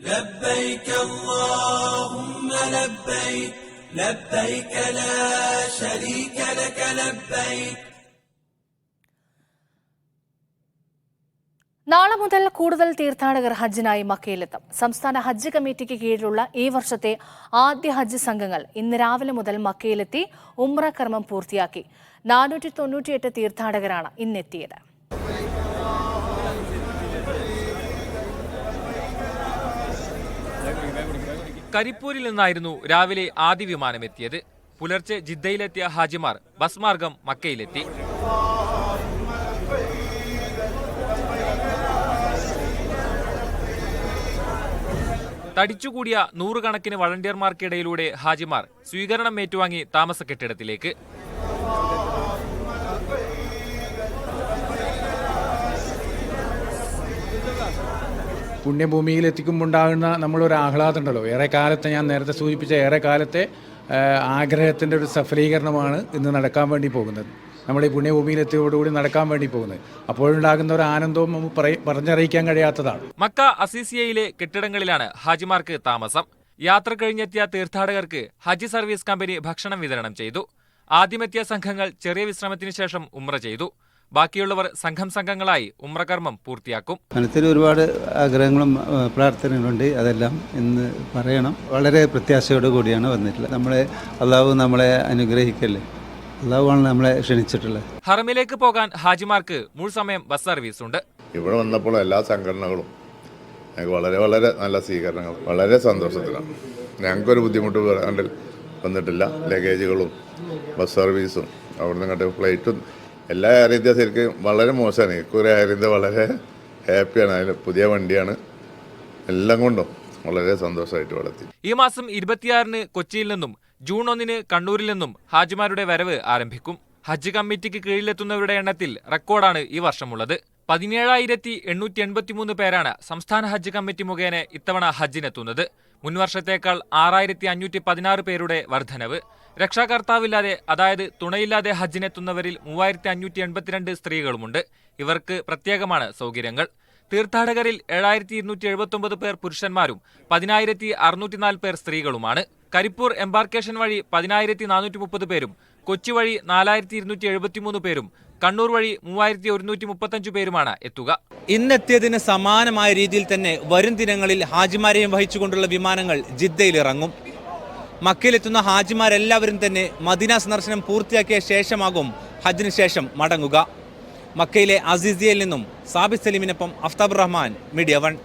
لبيك اللهم لبيك لبيك لا شريك لك لبيك. നാളെ മുതൽ കൂടുതൽ തീർത്ഥാടകർ ഹജ്ജിനായി മക്കയിലെത്തും. സംസ്ഥാന ഹജ്ജ് കമ്മിറ്റിക്ക് കീഴിലുള്ള ഈ വർഷത്തെ ആദ്യ ഹജ്ജ് സംഘങ്ങൾ ഇന്ന് രാവിലെ മുതൽ മക്കയിലെത്തി ഉംറ കർമ്മം പൂർത്തിയാക്കി. 498 തീർത്ഥാടകരാണ് ഇന്നെത്തിയത്. കരിപ്പൂരിൽ നിന്നായിരുന്നു രാവിലെ ആദ്യ വിമാനമെത്തിയത്. പുലർച്ചെ ജിദ്ദയിലെത്തിയ ഹാജിമാർ ബസ് മാർഗം മക്കയിലെത്തി. തടിച്ചുകൂടിയ നൂറുകണക്കിന് വളണ്ടിയർമാർക്കിടയിലൂടെ ഹാജിമാർ സ്വീകരണം ഏറ്റുവാങ്ങി താമസ കെട്ടിടത്തിലേക്ക്. പുണ്യഭൂമിയിൽ എത്തിക്കുമ്പോണ്ടാകുന്ന നമ്മളൊരു ആഹ്ലാദം ഉണ്ടല്ലോ, ഏറെ കാലത്തെ, ഞാൻ നേരത്തെ സൂചിപ്പിച്ച ഏറെ കാലത്തെ ആഗ്രഹത്തിൻ്റെ ഒരു സഫലീകരണമാണ് ഇന്ന് നടക്കാൻ വേണ്ടി പോകുന്നത്. നമ്മൾ ഈ പുണ്യഭൂമിയിൽ എത്തിയോടുകൂടി നടക്കാൻ വേണ്ടി പോകുന്നത്. അപ്പോഴുണ്ടാകുന്ന ഒരു ആനന്ദവും പറഞ്ഞറിയിക്കാൻ കഴിയാത്തതാണ്. മക്ക അസീസിയയിലെ കെട്ടിടങ്ങളിലാണ് ഹാജിമാർക്ക് താമസം. യാത്ര കഴിഞ്ഞെത്തിയ തീർത്ഥാടകർക്ക് ഹജ്ജ് സർവീസ് കമ്പനി ഭക്ഷണം വിതരണം ചെയ്തു. ആദ്യമെത്തിയ സംഘങ്ങൾ ചെറിയ വിശ്രമത്തിന് ശേഷം ഉംറ ചെയ്തു. ബാക്കിയുള്ളവർ സംഘങ്ങളായി ഉംറകർമ്മം പൂർത്തിയാക്കും. മനസ്സിൽ ഒരുപാട് ആഗ്രഹങ്ങളും പ്രാർത്ഥനകളുണ്ട്. അതെല്ലാം ഇന്ന് പറയണം. വളരെ പ്രത്യാശയോട് കൂടിയാണ് വന്നിട്ടുള്ളത്. അള്ളാഹു നമ്മളെ അനുഗ്രഹിക്കല്ലേ. അള്ളാഹുവാണ് നമ്മളെ ക്ഷണിച്ചിട്ടുള്ളത്. ഹറമിലേക്ക് പോകാൻ ഹാജിമാർക്ക് മുഴുസമയം ബസ് സർവീസ് ഉണ്ട്. ഇവിടെ വന്നപ്പോൾ എല്ലാ സംഘടനകളും ഞങ്ങൾക്ക് വളരെ വളരെ നല്ല സ്വീകരണങ്ങൾ, വളരെ സന്തോഷത്തിലാണ്. ഞങ്ങൾക്കൊരു ബുദ്ധിമുട്ട് വന്നിട്ടില്ല. ലഗേജുകളും ബസ് സർവീസും അവിടുന്ന് ഇങ്ങോട്ട് ഫ്ലൈറ്റും എല്ലാ എയർ ഇന്ത്യ ശരിക്കും വളരെ മോശമാണ്. ഇക്കുറി എയർ ഇന്ത്യ വളരെ ഹാപ്പിയാണ്. അതിൽ പുതിയ വണ്ടിയാണ്. എല്ലാം കൊണ്ടും വളരെ സന്തോഷമായിട്ട് വളർത്തി. ഈ മാസം 26-ന് കൊച്ചിയിൽ നിന്നും ജൂൺ 1-ന് കണ്ണൂരിൽ നിന്നും ഹാജിമാരുടെ വരവ് ആരംഭിക്കും. ഹജ്ജ് കമ്മിറ്റിക്ക് കീഴിലെത്തുന്നവരുടെ എണ്ണത്തിൽ റെക്കോർഡാണ് ഈ വർഷമുള്ളത്. 17,883 പേരാണ് സംസ്ഥാന ഹജ്ജ് കമ്മിറ്റി മുഖേന ഇത്തവണ ഹജ്ജിനെത്തുന്നത്. മുൻവർഷത്തേക്കാൾ 6,516 പേരുടെ വർധനവ്. രക്ഷാകർത്താവില്ലാതെ, അതായത് തുണയില്ലാതെ ഹജ്ജിനെത്തുന്നവരിൽ 3,582 സ്ത്രീകളുമുണ്ട്. ഇവർക്ക് പ്രത്യേകമാണ് സൗകര്യങ്ങൾ. തീർത്ഥാടകരിൽ 7,279 പേർ പുരുഷന്മാരും 10,604 പേർ സ്ത്രീകളുമാണ്. കരിപ്പൂർ എംബാർക്കേഷൻ വഴി 10,430 പേരും, കൊച്ചി വഴി 4,273 പേരും, കണ്ണൂർ വഴി 3,135 പേരുമാണ് എത്തുക. ഇന്നെത്തിയതിന് സമാനമായ രീതിയിൽ തന്നെ വരും ദിനങ്ങളിൽ ഹാജിമാരെയും വഹിച്ചുകൊണ്ടുള്ള വിമാനങ്ങൾ ജിദ്ദയിൽ ഇറങ്ങും. മക്കയിലെത്തുന്ന ഹാജിമാരെല്ലാവരും തന്നെ മദീന സന്ദർശനം പൂർത്തിയാക്കിയ ശേഷമാകും ഹജ്ജിന് ശേഷം മടങ്ങുക. മക്കയിലെ അസീസിയയിൽ നിന്നും സാബിത് സലീമിനൊപ്പം അഫ്താബ് റഹ്മാൻ, മീഡിയ 1.